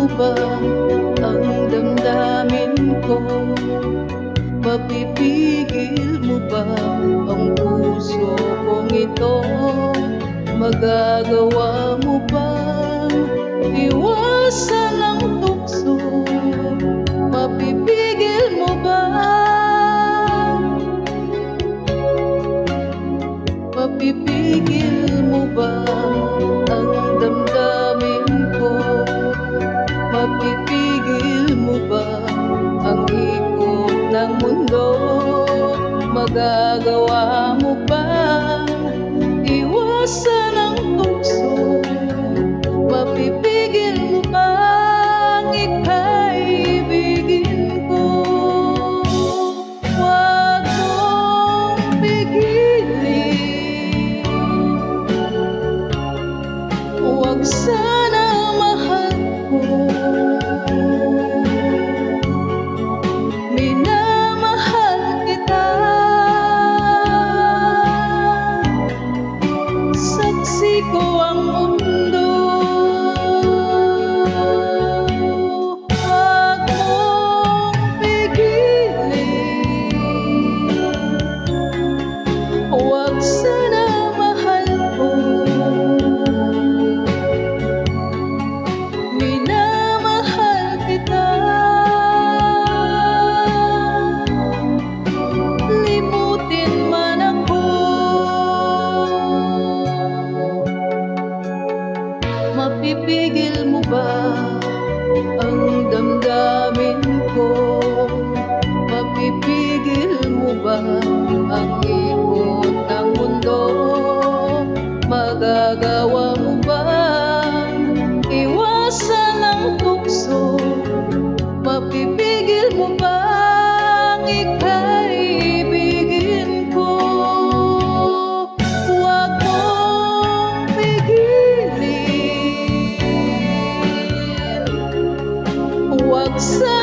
mo ba ang damdamin ko? Mapipigil mo ba ang puso kong ito? Magagawa mo bang iwasan ang tukso? Mapipigil mo ba? Mapipigil mo ba ang damdamin ko? Mapipigil mo ba ang ikot ng mundo? Magagawa mo ba iwasan ang tukso? Mapipigil mo bang ika'y ibigin ko? Huwag mong pigilin, huwag sana mahal ko. Minamahal kita, saksi ko ang mundo. Huwag mong pigilin, huwag sana mahal ko. Minamahal kita, limutin man ako. Mapipigil mo ba ang damdamin ko? Mapipigil mo ba ang ikot ng mundo? Magagawa mo ba iwasan ang tukso? Mapipigil mo ba ang ika'y ibigin ko? Huwag mong pigilin, huwag sana